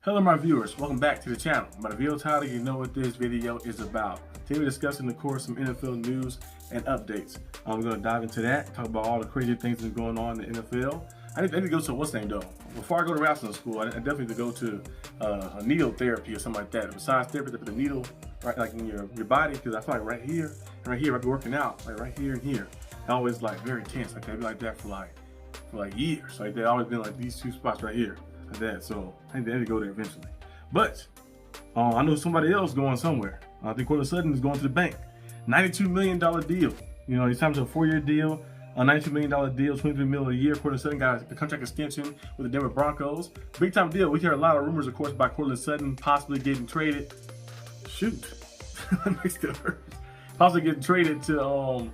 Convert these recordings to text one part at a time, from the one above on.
Hello my viewers, welcome back to the channel. By the video title, you know what this video is about. Today we're discussing, of course, some NFL news and updates. We're going to dive into that, talk about all the crazy things that are going on in the NFL. I need to go to what's name though. Before I go to wrestling school, I definitely need to go to a needle therapy or something like that. Besides therapy, they put the needle right like in your body, because I feel like right here and right here, I've been working out, like right here and here. I always like very tense. Like I've been like that for like years. Like they always been like these two spots right here. Like that, so I need to go there eventually. But I know somebody else going somewhere. I think Sutton is going to the bank. $92 million deal. You know, he's times a 4-year deal, a $92 million deal, $23 million a year. Sutton got a contract extension with the Denver Broncos. Big time deal. We hear a lot of rumors, of course, about Sutton possibly getting traded. Shoot, that makes it hurt. Possibly getting traded to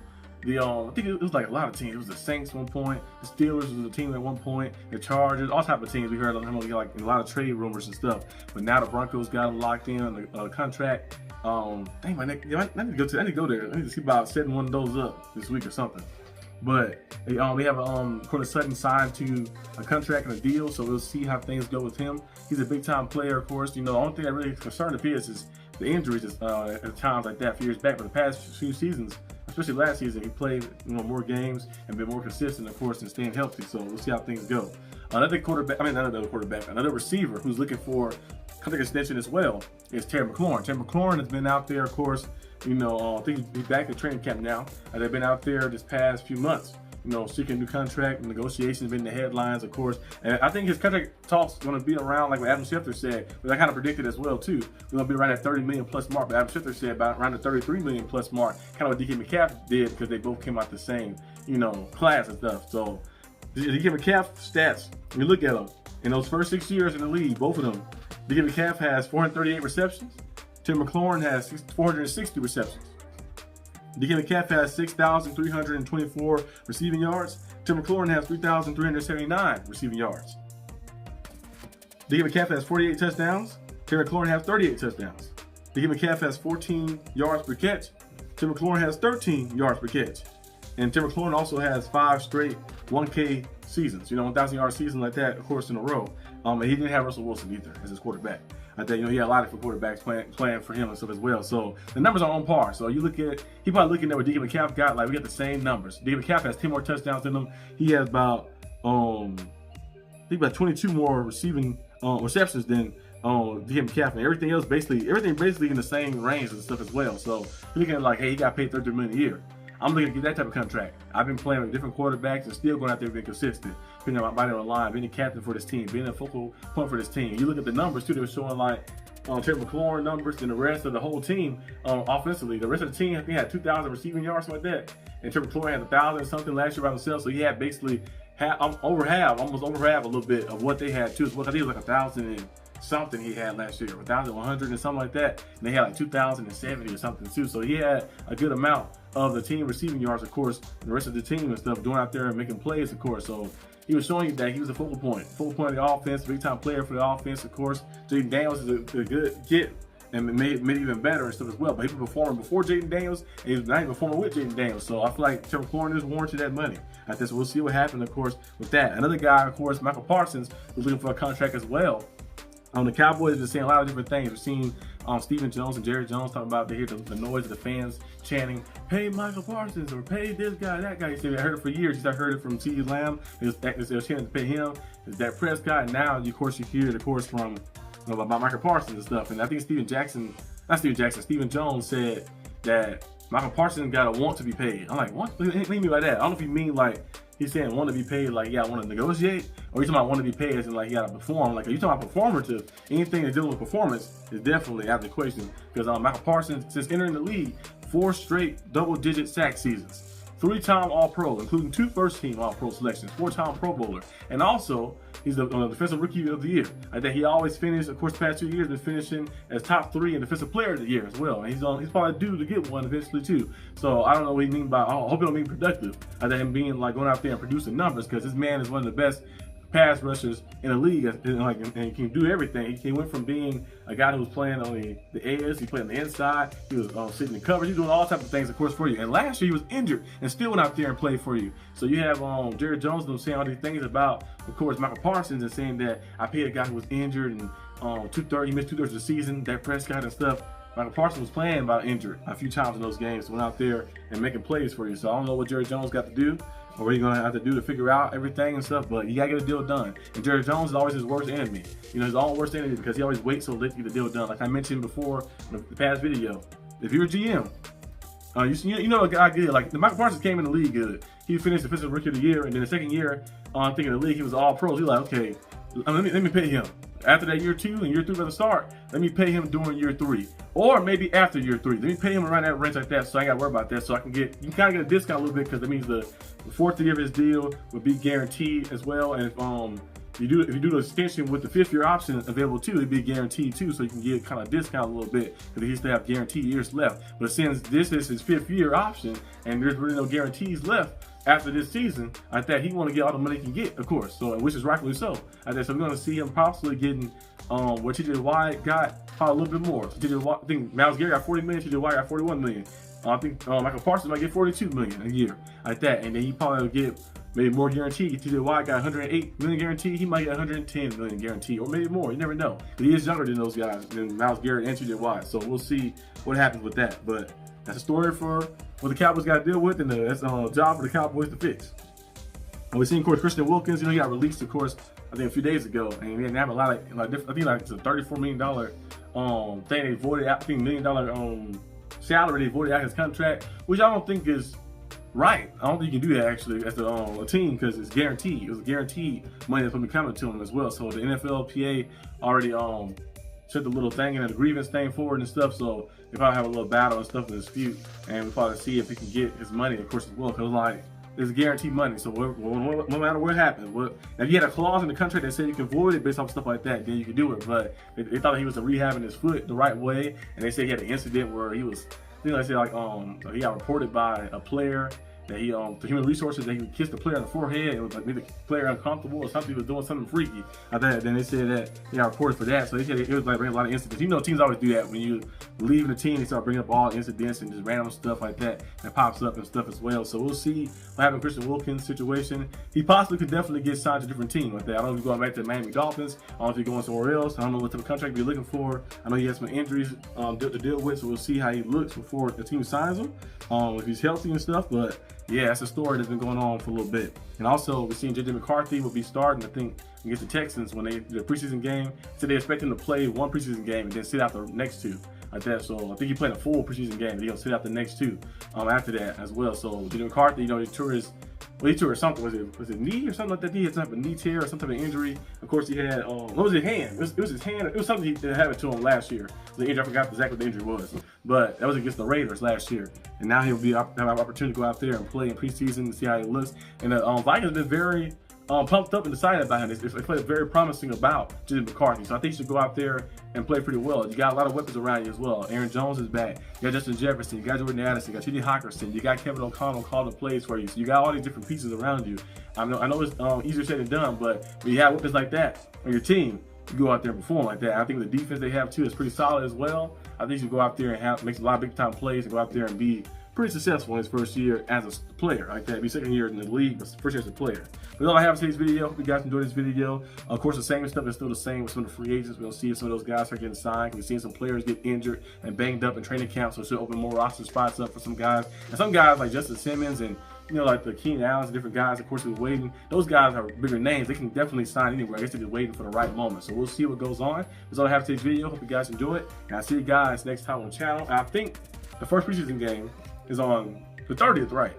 I think it was like a lot of teams. It was the Saints at one point, the Steelers was a team at one point, the Chargers, all type of teams. We heard like a lot of trade rumors and stuff. But now the Broncos got him locked in on the contract. Dang, I need to go there. I need to see about setting one of those up this week or something. But they have Sutton signed to a contract and a deal, so we'll see how things go with him. He's a big time player, of course. You know, the only thing that really concerned of his is the injuries at times like that a few years back. But the past few seasons, especially last season, he played more games and been more consistent, of course, and staying healthy. So we'll see how things go. Another receiver who's looking for contract extension as well is Terry McLaurin. Terry McLaurin has been out there, of course. You know, I think he's back at training camp now. They've been out there this past few months, you know, seeking a new contract. Negotiations been in the headlines, of course. And I think his contract talks going to be around, like what Adam Schefter said, but I kind of predicted as well too. We're going to be around that 30 million plus mark. But Adam Schefter said about around the 33 million plus mark, kind of what DK Metcalf did, because they both came out the same, you know, class and stuff. So DK Metcalf stats, when you look at them, in those first 6 years in the league, both of them, DK Metcalf has 438 receptions. Tim McLaurin has 460 receptions. DK Metcalf has 6,324 receiving yards. Tim McLaurin has 3,379 receiving yards. DK Metcalf has 48 touchdowns. Tim McLaurin has 38 touchdowns. DK Metcalf has 14 yards per catch. Tim McLaurin has 13 yards per catch. And Tim McLaurin also has 5 straight 1K seasons, you know, 1,000-yard season like that, of course, in a row. And he didn't have Russell Wilson either as his quarterback. I think, you know, he had a lot of different quarterbacks playing for him and stuff as well. So the numbers are on par. So you look at, he probably looking at what DK Metcalf got, like we got the same numbers. DK Metcalf has 10 more touchdowns than him. He has about, I think about 22 more receiving receptions than DK Metcalf, and everything basically in the same range and stuff as well. So you're looking at like, hey, he got paid $33 million a year. I'm looking to get that type of contract. I've been playing with different quarterbacks and still going out there being consistent, putting my body on the line, being a captain for this team, being a focal point for this team. You look at the numbers too; they were showing like Terry McLaurin numbers and the rest of the whole team offensively. The rest of the team, I think, had 2,000 receiving yards, something like that. And Terry McLaurin had 1,000 and something last year by himself. So he had basically almost over half a little bit of what they had too. So I think it was like 1,000 and something he had last year, 1,100 and something like that. And they had like 2,070 or something too. So he had a good amount of the team receiving yards, of course, and the rest of the team and stuff, doing out there and making plays, of course. So he was showing you that he was a focal point of the offense, big time player for the offense, of course. Jaden Daniels is a good get and made it even better and stuff as well. But he was performing before Jaden Daniels, and he was not even performing with Jaden Daniels. So I feel like Terry McLaurin is warranted that money. I think so we'll see what happens, of course, with that. Another guy, of course, Michael Parsons, was looking for a contract as well. The Cowboys have been saying a lot of different things. We've seen Stephen Jones and Jerry Jones talking about, they hear the noise of the fans chanting, "Pay Michael Parsons," or "Pay this guy, that guy." He said, I heard it for years. I heard it from CeeDee Lamb. They were chanting to pay him. It's Dak Prescott. And now, of course, you hear it, of course, from about Michael Parsons and stuff. And I think Stephen Jones said that Michael Parsons got to want to be paid. I'm like, what? What do you mean by that? I don't know if you mean like, he's saying want to be paid like, yeah, I want to negotiate, or you talking about want to be paid as in like, you got to perform. Like, are you talking about performative? Anything that's dealing with performance is definitely out of the question, because Michael Parsons, since entering the league, 4 straight double-digit sack seasons, 3-time All-Pro, including 2 first-team All-Pro selections, 4-time Pro Bowler, and also he's the Defensive Rookie of the Year. I think he always finished, of course, the past 2 years, been finishing as top 3 in Defensive Player of the Year as well. And he's probably due to get one eventually too. So I don't know what he mean by, I hope he don't mean productive. I think him being like going out there and producing numbers, because this man is one of the best pass rushers in the league, and he can do everything. He went from being a guy who was playing on the edge, he played on the inside, he was sitting in coverage, he was doing all types of things, of course, for you. And last year he was injured and still went out there and played for you. So you have Jerry Jones saying all these things about, of course, Michael Parsons, and saying that I paid a guy who was injured and he missed 2/3 of the season. Dak Prescott and stuff. Michael Parsons was playing about injured a few times in those games. Went out there and making plays for you. So I don't know what Jerry Jones got to do or what he's going to have to do to figure out everything and stuff. But you got to get a deal done. And Jerry Jones is always his worst enemy. You know, his own worst enemy because he always waits so late to get the deal done. Like I mentioned before in the past video, if you're a GM, you know a guy good. Like Michael Parsons came in the league good. He finished Defensive Rookie of the Year, and then the second year, I think in the league he was all pros. He's like, okay, let me pay him. After that year 2 and year 3 about to start, let me pay him during year 3. Or maybe after year 3. Let me pay him around that range like that so I ain't got to worry about that. So I can get, you kind of get a discount a little bit because that means the fourth year of his deal would be guaranteed as well. And if you do the extension with the 5th year option available too, it'd be guaranteed too. So you can get kind of a discount a little bit because he still have guaranteed years left. But since this is his 5th year option and there's really no guarantees left, after this season, I think he want to get all the money he can get, of course. So, which is rightfully so. I think so. We're going to see him possibly getting what TJ Watt got, probably a little bit more. So TJ Watt, I think Myles Garrett got $40 million. TJ Watt got $41 million. I think Michael Parsons might get $42 million a year, like that. And then he probably will get maybe more guaranteed. TJ Watt got $108 million guaranteed. He might get $110 million guaranteed, or maybe more. You never know. But he is younger than those guys, than Myles Garrett and TJ Watt. So we'll see what happens with that. But that's a story for what the Cowboys got to deal with, and that's a job for the Cowboys to fix. And we've seen, of course, Christian Wilkins. You know, he got released, of course, I think a few days ago, and he didn't have a lot of, like, I think like it's a $34 million thing they voided out. I think $1 million salary they voided out his contract, which I don't think is right. I don't think you can do that actually as a team because it's guaranteed. It was guaranteed money that's going to be coming to him as well. So the NFLPA already set the little thing and the grievance thing forward and stuff. So they probably have a little battle and stuff in dispute, and we'll probably see if he can get his money, of course, as well. Because like it's guaranteed money, so no matter what happens, now if you had a clause in the contract that said you can void it based off stuff like that, then you can do it. But they thought he was rehabbing his foot the right way, and they said he had an incident where he was, I think they said like he got reported by a player that he to human resources that he kissed the player on the forehead. It was like made the player uncomfortable or something. He was doing something freaky. Then they said that he got reported for that. So they said it was like bringing a lot of incidents. You know, teams always do that when you leave the team. They start bringing up all incidents and just random stuff like that pops up and stuff as well. So we'll see what happened in Christian Wilkins' situation. He possibly could definitely get signed to a different team like that. I don't know if he's going back to the Miami Dolphins. I don't know if he's going somewhere else. I don't know what type of contract he's looking for. I know he has some injuries to deal with, so we'll see how he looks before the team signs him. If he's healthy and stuff, but yeah, that's a story that's been going on for a little bit. And also, we're seeing J.J. McCarthy will be starting, I think, against the Texans when they do the preseason game. So they expect him to play one preseason game and then sit out the next 2. Like that. So I think he played a full preseason game. He's gonna sit out the next 2 after that as well. So J.J. McCarthy, you know, he tore something. Was it knee or something like that? He had some type of knee tear or some type of injury. Of course, he had what was his hand? It was his hand. It was something that happened to him last year. The injury, I forgot exactly what the injury was, but that was against the Raiders last year. And now he'll have an opportunity to go out there and play in preseason and see how he looks. And the Vikings have been very pumped up and excited about him. They play very promising about J.J. McCarthy. So I think he should go out there and play pretty well. You got a lot of weapons around you as well. Aaron Jones is back. You got Justin Jefferson. You got Jordan Addison. You got T.J. Hockenson. You got Kevin O'Connell calling the plays for you. So you got all these different pieces around you. I know it's easier said than done, but when you have weapons like that on your team, you go out there and perform like that. I think the defense they have too is pretty solid as well. I think you should go out there and make a lot of big time plays and go out there and be pretty successful in his first year as a player like that. Be second year in the league, but first year as a player. But that's all I have for today's video. Hope you guys enjoyed this video. Of course, the same stuff is still the same with some of the free agents. We're going to see if some of those guys are getting signed. We've seen some players get injured and banged up in training camp, so it should open more roster spots up for some guys. And some guys like Justin Simmons and like the Keenan Allens and different guys, of course, who are waiting. Those guys are bigger names. They can definitely sign anywhere. I guess they're just waiting for the right moment. So we'll see what goes on. That's all I have for today's video. Hope you guys enjoy it. And I'll see you guys next time on the channel. And I think the first preseason game is on the 30th, right?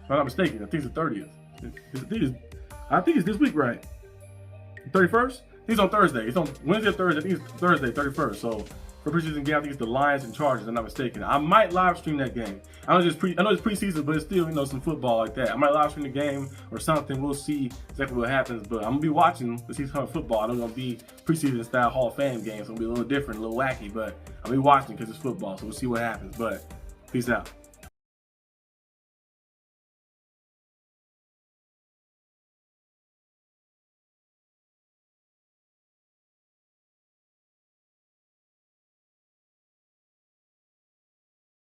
If I'm not mistaken, I think it's the 30th. I think it's this week, right? 31st? He's on Thursday. It's on Wednesday or Thursday. I think it's Thursday, 31st. So for preseason game, I think it's the Lions and Chargers, if I'm not mistaken. I might live stream that game. I know it's preseason, but it's still, some football like that. I might live stream the game or something. We'll see exactly what happens. But I'm gonna be watching to see some football. I know it's gonna be preseason style Hall of Fame games. It's gonna be a little different, a little wacky, but I'll be watching because it's football. So we'll see what happens. But peace out.